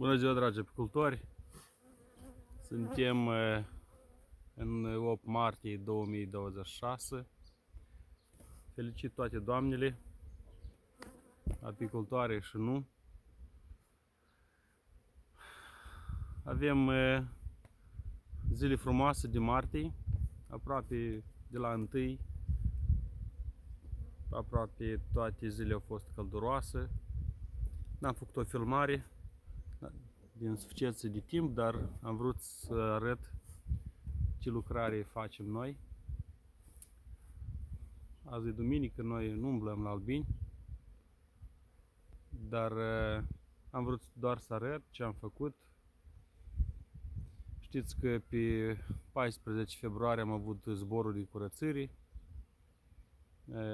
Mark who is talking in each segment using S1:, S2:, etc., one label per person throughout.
S1: Bună ziua, dragi apicultori! Suntem în 8 martie 2026. Felicit toate doamnele, apicultoare și nu. Avem zile frumoase de martie, aproape de la 1. Aproape toate zilele au fost călduroase. N-am făcut o filmare din suficiență de timp, dar am vrut să arăt ce lucrare facem noi. Azi e duminică, noi nu umblăm la albini, dar am vrut doar să arăt ce am făcut. Știți că pe 14 februarie am avut zborul de curățire.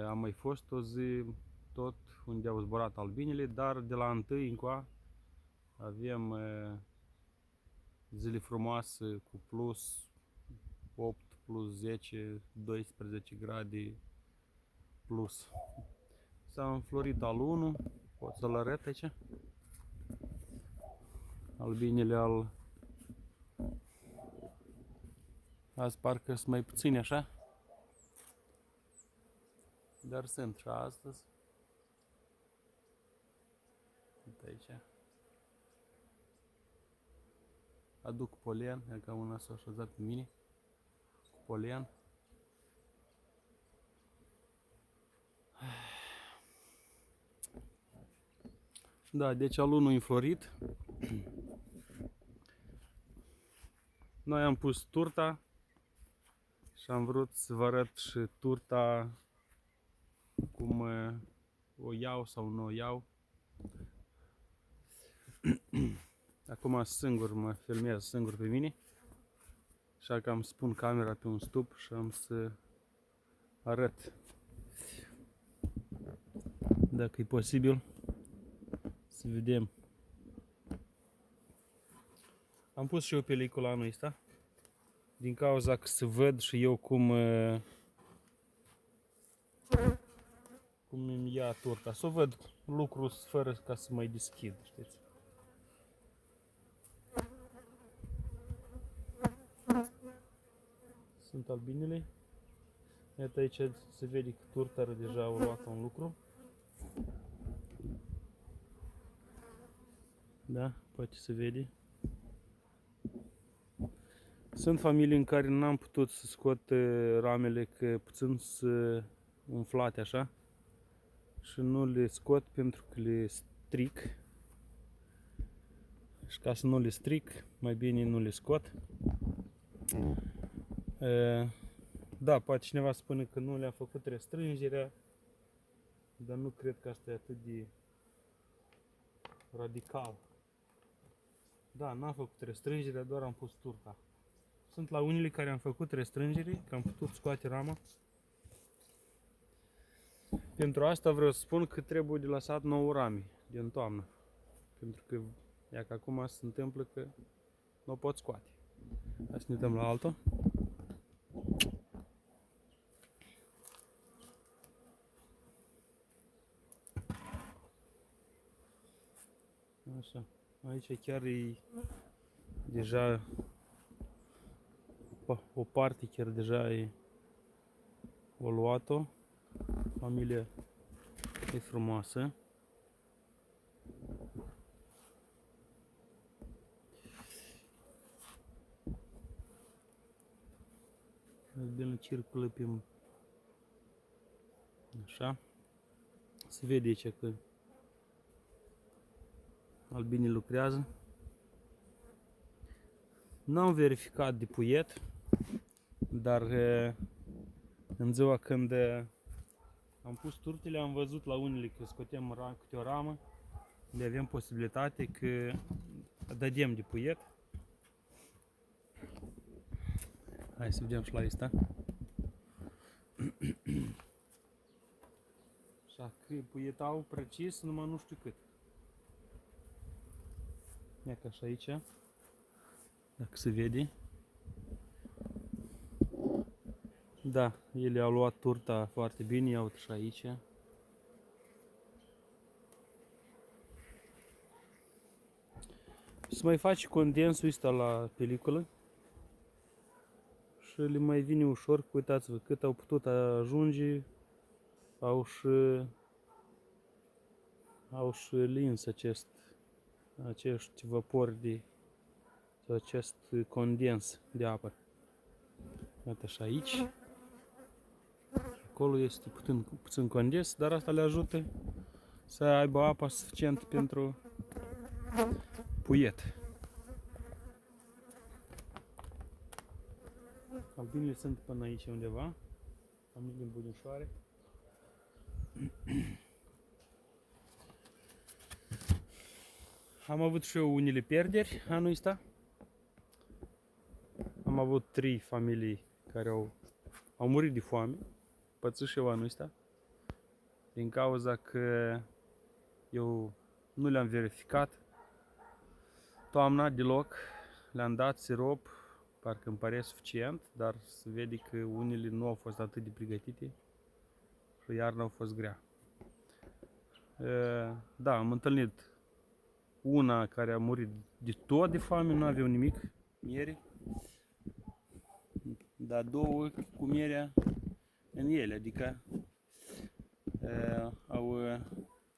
S1: Am mai fost o zi tot unde au zburat albinele, dar de la 1 încoa avem zile frumoase cu plus 8, plus 10, 12 grade plus. S-a înflorit alunul, pot să-l arăt aici. Albinele azi parcă sunt mai puțini așa, dar sunt și astăzi. Uite aici. Aduc polen, e ca una s-a așezat pe mine cu polen. Da, deci alunul înflorit. Noi am pus turta și am vrut să vă arăt și turta cum o iau sau nu o iau. Acum singur mă filmez singur pe mine, așa că am să pun camera pe un stup și am să arăt, dacă e posibil, să vedem. Am pus și eu pelicula anul ăsta, din cauza că să văd și eu cum îmi ia turta, să văd lucrul fără ca să mai deschid, știți. Sunt albinele. Iată aici se vede că turta deja au luat un lucru. Da, poate se vede. Sunt familii în care n-am putut să scot ramele, că puțin să umflate așa. Și nu le scot pentru că le stric. Și ca să nu le stric, mai bine nu le scot. Da, poate cineva spune că nu le-a făcut restrângerea, dar nu cred că asta e atât de radical. Da, n-am făcut restrângerea, doar am pus turta. Sunt la unele care am făcut restrângere, că am putut scoate rama. Pentru asta vreau să spun că trebuie de lăsat 9 rame din toamnă. Pentru că, ia că acum se întâmplă că nu o pot scoate. Hai să ne uităm la altul. Așa, aici chiar e deja o parte, chiar deja o luat-o. Familia e frumoasă. Bine circulă pe așa. Se vede aici că albinii lucrează. N-am verificat de puiet, dar în ziua când am pus turtele am văzut la unele că scotem câte o ramă, le avem posibilitate că dădem de puiet. Hai să vedem și la asta. Așa că puietau precis, numai nu știu cât. Ia ca și aici, dacă se vede. Da, ele au luat turta foarte bine, iau și aici. Se mai face condensul ăsta la peliculă și le mai vine ușor, că uitați-vă cât au putut ajunge, au și lins acești vapori sau acest condens de apă. Iată și aici. Acolo este puțin condens, dar asta le ajută să aibă apa suficient pentru puiet. Albinele sunt până aici undeva, familie în bunișoare. Am avut și eu unele pierderi anul ăsta. Am avut 3 familii care au murit de foame. Pățit și eu anul ăsta. Din cauza că eu nu le-am verificat toamna deloc. Le-am dat sirop, parcă îmi pare suficient, dar se vede că unele nu au fost atât de pregătite și iarna au fost grea. Da, am întâlnit una care a murit de tot de foame, nu aveau nimic, miere. Dar 2 cu mierea în ele, adică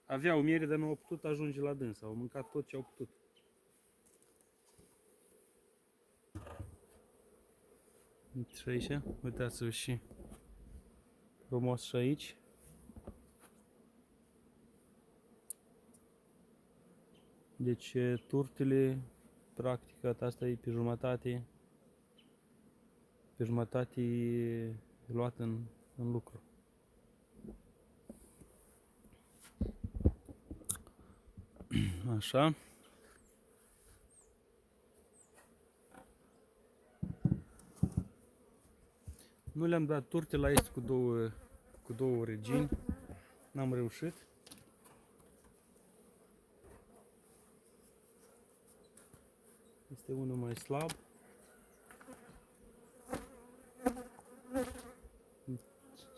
S1: aveau miere, dar nu au putut ajunge la dânsa, au mâncat tot ce au putut. Și aici, uitați-vă și frumos și aici. Deci turtele, practic, asta e pe jumătate luat în lucru. Așa. Nu le-am dat turte la este cu două regini. N-am reușit. Este unul mai slab.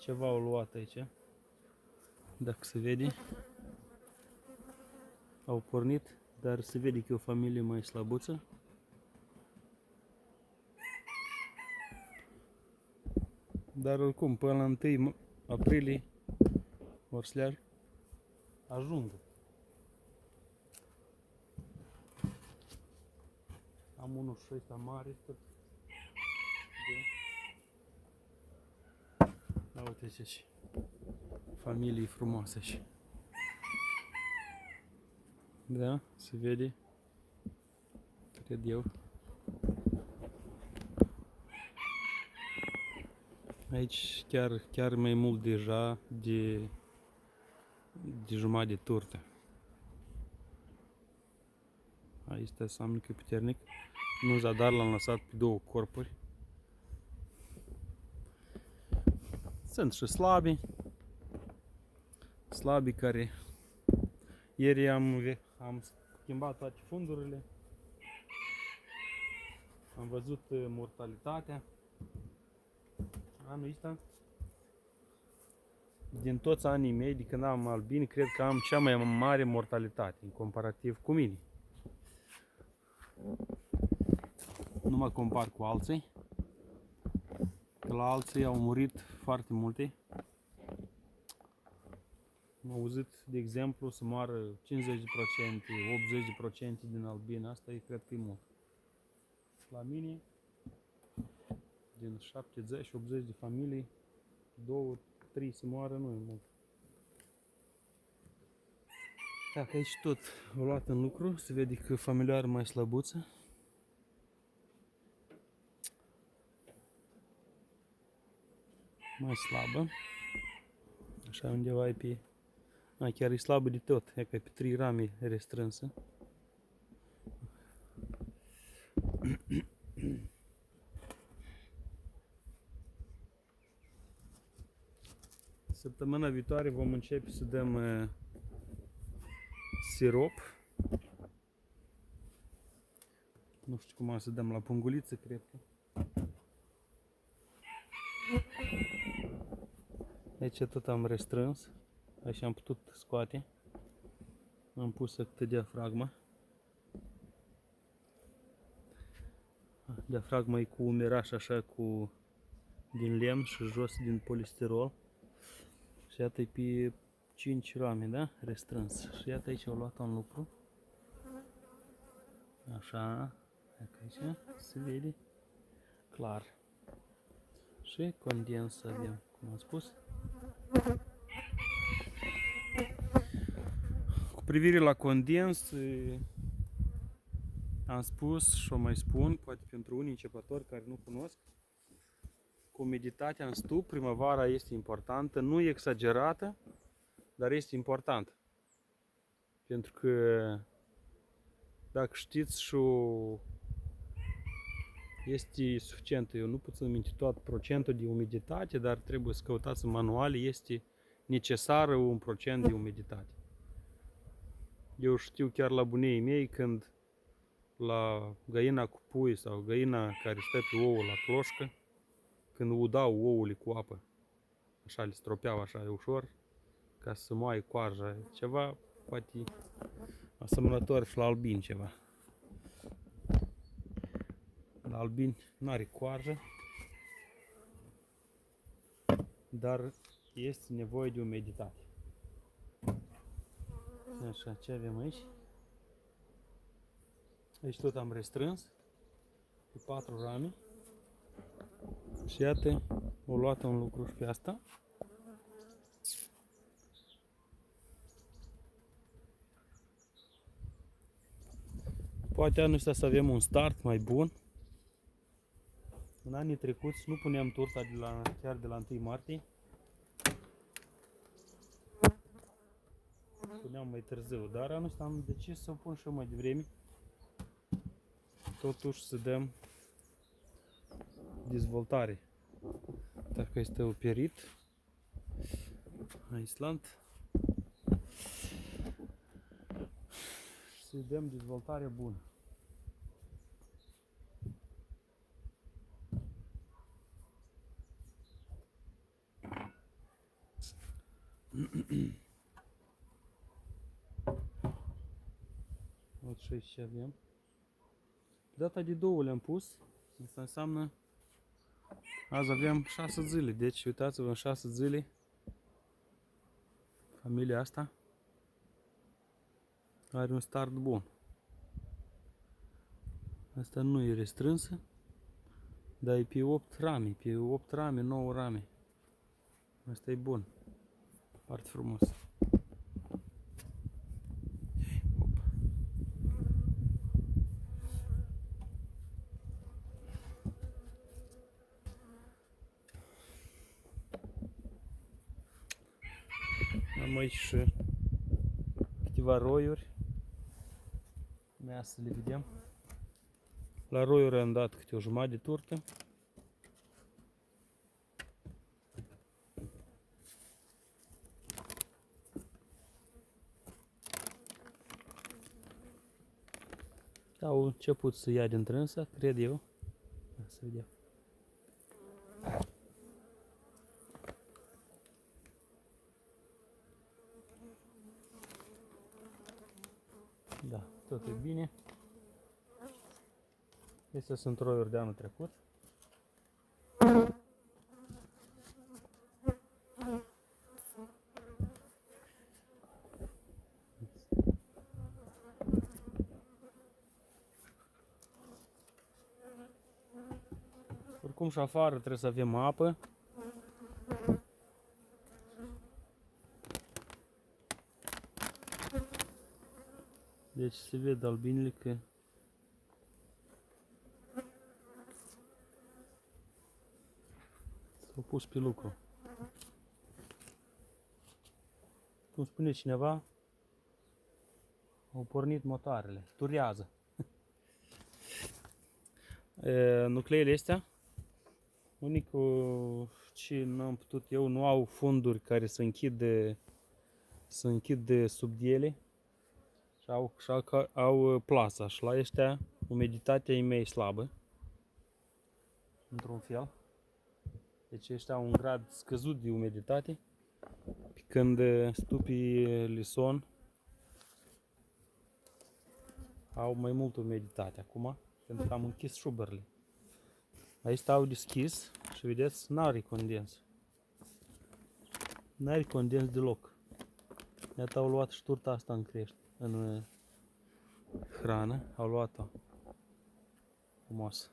S1: Ceva au luat aici. Dacă se vede. Au pornit, dar se vede că e o familie mai slăbuță. Dar oricum, până la 1 aprilie or să le ajungă. Am unul și ăsta mare, tot. Da, uite și familii frumoase și. Da, se vede. Cred eu. Aici chiar mai mult deja de jumătate de turtă. Aici înseamnă că e puternic. Nu zadar l-am lăsat pe 2 corpuri. Sunt și slabi care ieri am schimbat toate fundurile. Am văzut mortalitatea anul ăsta. Din toți anii mei de când am albini, cred că am cea mai mare mortalitate în comparativ cu mine. Nu mă compar cu alții, că la alții au murit foarte multe. Am auzit, de exemplu, să moară 50%, 80% din albini, asta cred că e mult. La mine, din 70-80 de familii, 2-3 să moară, nu e mult. Dacă aici tot o luat în lucru, se vede că familia are mai slăbuță. Mai slabă. Așa undeva e pe... chiar e slabă de tot, e ca pe 3 rame restrânsă. Săptămâna viitoare vom începe să dăm sirop. Nu știu cum să dăm, la punguliță, cred că. Aici tot am restrâns, așa am putut scoate. Am pus câte diafragma. Diafragma e cu umeraș așa cu din lemn și jos din polistirol. Și iată-i pe 5 rame, da? Restrâns. Și iată aici au luat un lucru. Așa, dacă aici se vede clar. Și condens avem, cum am spus. Cu privire la condens, am spus și o mai spun, poate pentru unii începători care nu cunosc, cu umiditatea în stup, primăvara este importantă, nu exagerată, dar este importantă. Pentru că, dacă știți, și este suficientă. Eu nu pot să minte tot procentul de umiditate, dar trebuie să căutați în manuale, este necesară un procent de umiditate. Eu știu chiar la bunei mei când la găina cu pui sau găina care stă pe ouă la cloșcă, când udau ouăle cu apă, așa le stropeau așa ușor, ca să moaie coarja, ceva, poate asemănător și la albin ceva. La albin nu are coarjă, dar este nevoie de umiditate. Așa, ce avem aici? Aici tot am restrâns pe 4 rame. Și iată, o luat un lucru și pe asta. Poate anul ăsta să avem un start mai bun. În anii trecuți nu puneam turta chiar de la 1 martie. Puneam mai târziu, dar anul ăsta am decis să o pun și eu mai devreme. Totuși să dăm dezvoltare. Dacă este operit, Island, să dăm dezvoltare bună. Văd și aici ce avem. Data de 2 le-am pus. Asta înseamnă azi avem 6 zile. Deci uitați-vă, în 6 zile familia asta are un start bun. Asta nu e restrânsă, dar e pe 8 rame, 9 rame. Asta e bun. Foarte frumos. Am aici și câteva roiuri. Ia să le vedem. La roiuri am dat câte o jumătate de turtă. Au început să ia din trânsă, cred eu. Ia să vedem. Da, tot e bine. Acestea sunt roiuri de anul trecut. Oricum și afară trebuie să avem apă. Deci se vede albinele că s-au pus pe lucru. Cum spune cineva, au pornit motoarele, turează. Nucleele astea, unicul ce nu am putut eu, nu au funduri care să închid de sub ele și au plasa și la ăștia umiditatea e mai slabă, într-un fel. Deci ăștia au un grad scăzut de umiditate, pe când stupii lison au mai multă umiditate acum, pentru că am închis șuberele. Aici stau deschis și vedeți, n-are condens. N-are condens deloc. Iată, au luat și turta asta în crește, în hrană, au luat-o. Frumos.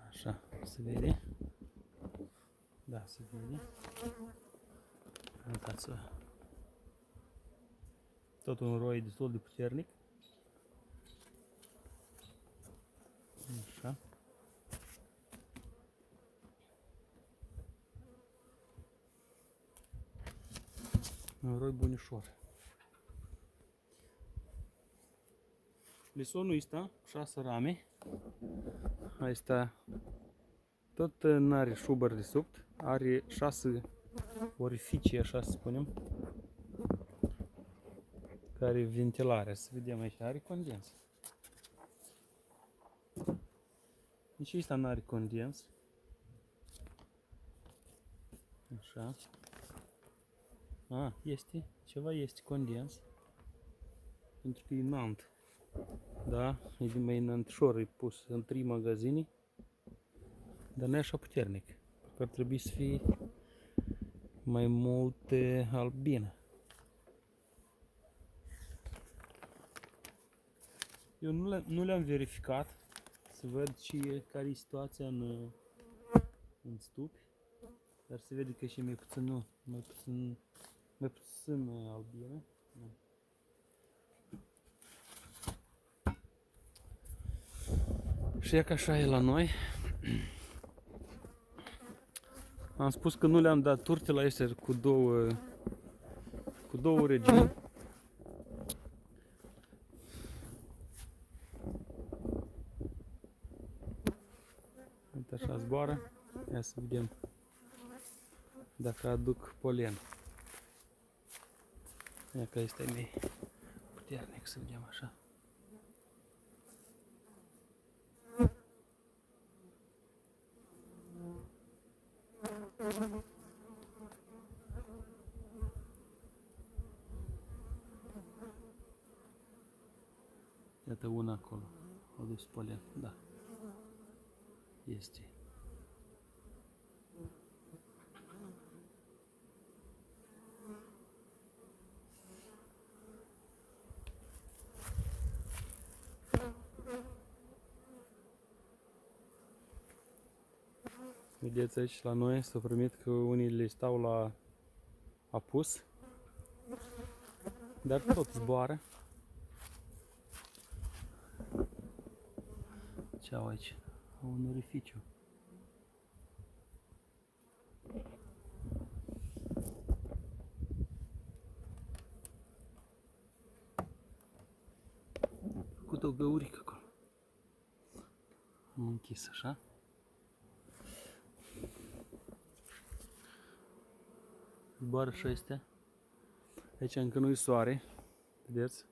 S1: Așa, se vede? Da, se vede. Uitați-vă. Tot un roi destul de puternic. Așa. Un roi bunișor. Lisonul ăsta, 6 rame. Asta tot n-are șubăr de sub, are 6 orificii, așa să spunem, care ventilare. Să vedem aici, are condens. Nici ăsta n-are condens. Așa. Este, ceva este condens. Pentru că e înalt. Da, e de mai înăltșor, e pus în 3 magazine. Dar nu e așa puternic. Că ar trebui să fie mai multe albine. Eu nu le-am verificat să văd care e situația în stupi. Dar se vede că și mai puțin albine. Și e că așa e la noi. Am spus că nu le-am dat turte la este cu două regiuni. Uite așa zboară. Ia să vedem dacă aduc polen. Ia că este mai puternic, să vedem așa. Iată una acolo, a dus polen, da. Este. Vedeți aici la noi s-a primit că unii le stau la apus, dar tot zboară. Ce au aici? Au un orificiu. Făcut o găurică acolo. Am închis așa. Zboară și astea. Aici încă nu-i soare. Vedeți?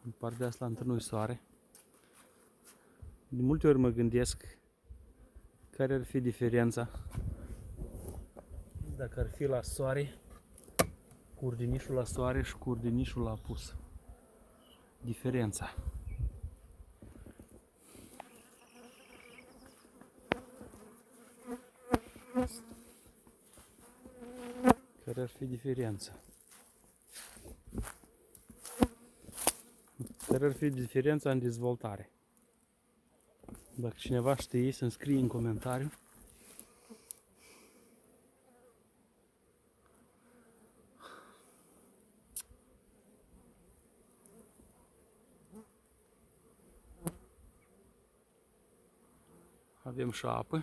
S1: În partea asta încă nu-i soare. De multe ori mă gândesc care ar fi diferența dacă ar fi la soare, cu urdinișul la soare și cu urdinișul la apus. Diferența. Care ar fi diferența? Care ar fi diferența în dezvoltare? Dacă cineva știe, să-mi scrie în comentariu. Avem și apă.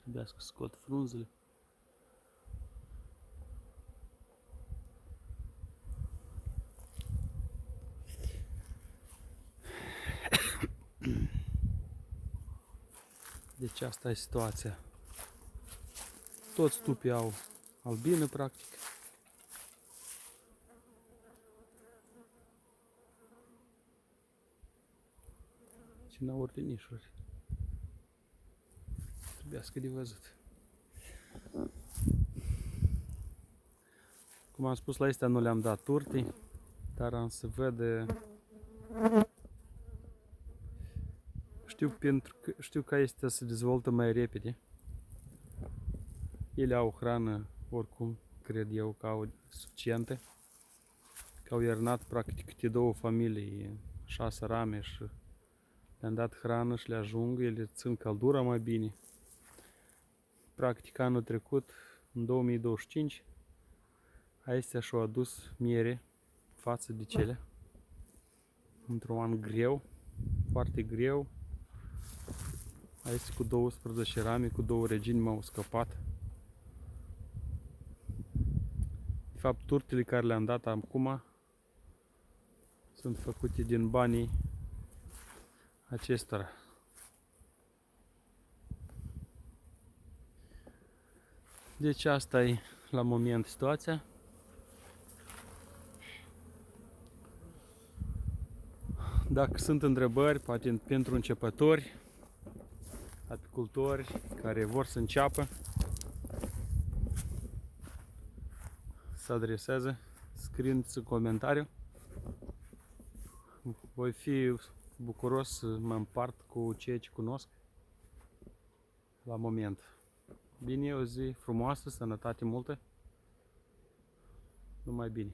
S1: Trebuia să scot frunzele. Deci asta e situația. Toți stupii au albine, practic. Și n-au ordinișuri. trebuiască de văzut. Cum am spus, la astea nu le-am dat turti, dar am să văd. Știu că astea se dezvoltă mai repede. Ele au hrană, oricum, cred eu că au suficientă. Că au iernat practic câte 2 familii, 6 rame și le-am dat hrană și le ajung, ele țin căldura mai bine. Practic anul trecut, în 2025, astea și-au adus miere față de cele. Într-un an greu, foarte greu. Aici cu 12 rame, cu 2 regini m-au scăpat. De fapt, turtele care le-am dat acum sunt făcute din banii acestora. Deci asta e la moment situația. Dacă sunt întrebări, poate pentru începători, apicultori care vor să înceapă, să adreseze, scrieți în comentariu. Voi fi bucuros să mă împart cu cei ce cunosc la moment. Bine, o zi frumoasă, sănătate multă, numai bine!